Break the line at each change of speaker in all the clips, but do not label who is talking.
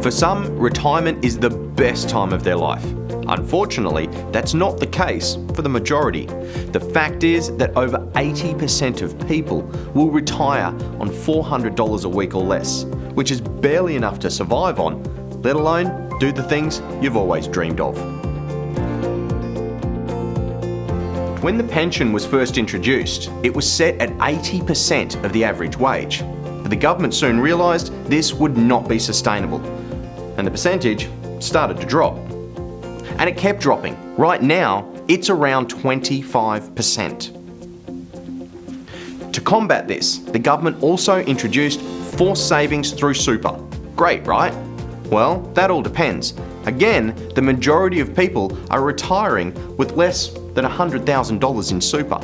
For some, retirement is the best time of their life. Unfortunately, that's not the case for the majority. The fact is that over 80% of people will retire on $400 a week or less, which is barely enough to survive on, let alone do the things you've always dreamed of. When the pension was first introduced, it was set at 80% of the average wage. But the government soon realised this would not be sustainable, and the percentage started to drop. And it kept dropping. Right now, it's around 25%. To combat this, the government also introduced forced savings through super. Great, right? Well, that all depends. Again, the majority of people are retiring with less than $100,000 in super.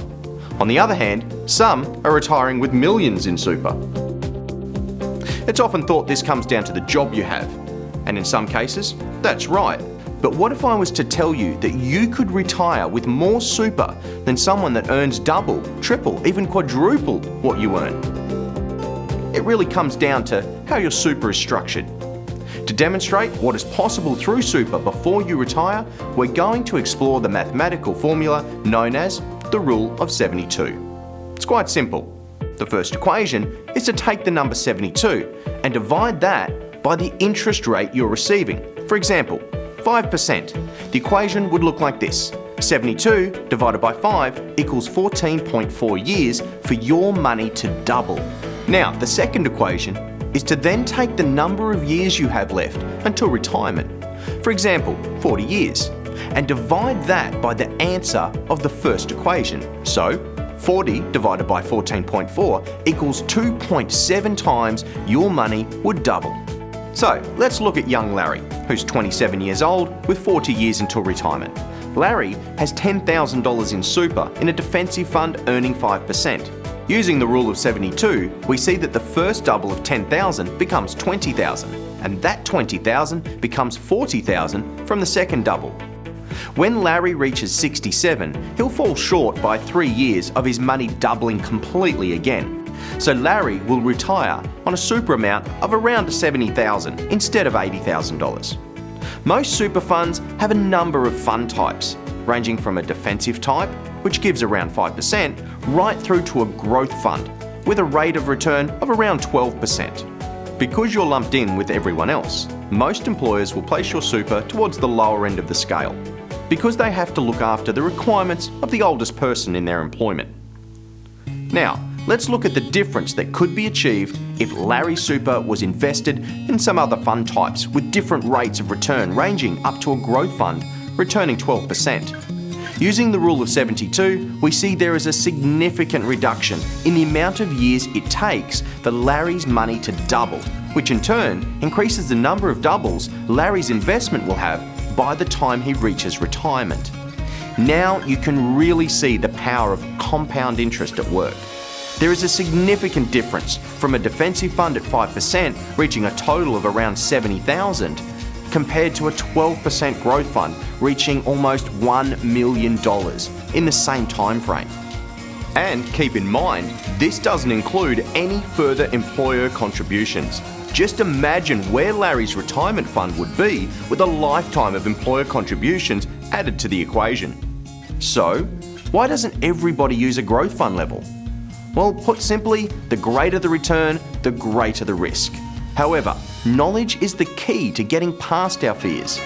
On the other hand, some are retiring with millions in super. It's often thought this comes down to the job you have, and in some cases, that's right. But what if I was to tell you that you could retire with more super than someone that earns double, triple, even quadruple what you earn? It really comes down to how your super is structured. To demonstrate what is possible through super before you retire, we're going to explore the mathematical formula known as the Rule of 72. It's quite simple. The first equation is to take the number 72 and divide that by the interest rate you're receiving. For example, 5%. The equation would look like this. 72 divided by 5 equals 14.4 years for your money to double. Now, the second equation is to then take the number of years you have left until retirement, for example, 40 years, and divide that by the answer of the first equation. So, 40 divided by 14.4 equals 2.7 times your money would double. So, let's look at young Larry, who's 27 years old with 40 years until retirement. Larry has $10,000 in super in a defensive fund earning 5%. Using the rule of 72, we see that the first double of 10,000 becomes 20,000, and that 20,000 becomes 40,000 from the second double. When Larry reaches 67, he'll fall short by 3 years of his money doubling completely again. So Larry will retire on a super amount of around $70,000 instead of $80,000. Most super funds have a number of fund types, ranging from a defensive type, which gives around 5%, right through to a growth fund, with a rate of return of around 12%. Because you're lumped in with everyone else, most employers will place your super towards the lower end of the scale, because they have to look after the requirements of the oldest person in their employment. Now, let's look at the difference that could be achieved if Larry's super was invested in some other fund types with different rates of return ranging up to a growth fund returning 12%. Using the rule of 72, we see there is a significant reduction in the amount of years it takes for Larry's money to double, which in turn increases the number of doubles Larry's investment will have by the time he reaches retirement. Now you can really see the power of compound interest at work. There is a significant difference from a defensive fund at 5% reaching a total of around $70,000 compared to a 12% growth fund reaching almost $1 million in the same time frame. And keep in mind, this doesn't include any further employer contributions. Just imagine where Larry's retirement fund would be with a lifetime of employer contributions added to the equation. So, why doesn't everybody use a growth fund level? Well, put simply, the greater the return, the greater the risk. However, knowledge is the key to getting past our fears.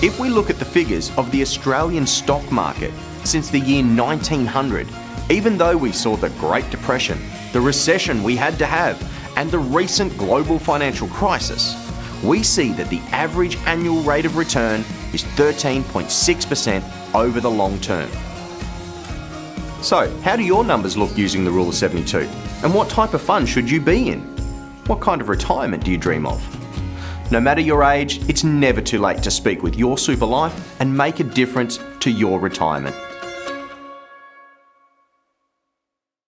If we look at the figures of the Australian stock market since the year 1900, even though we saw the Great Depression, the recession we had to have, and the recent global financial crisis, we see that the average annual rate of return is 13.6% over the long term. So, how do your numbers look using the Rule of 72? And what type of fund should you be in? What kind of retirement do you dream of? No matter your age, it's never too late to speak with your super life and make a difference to your retirement.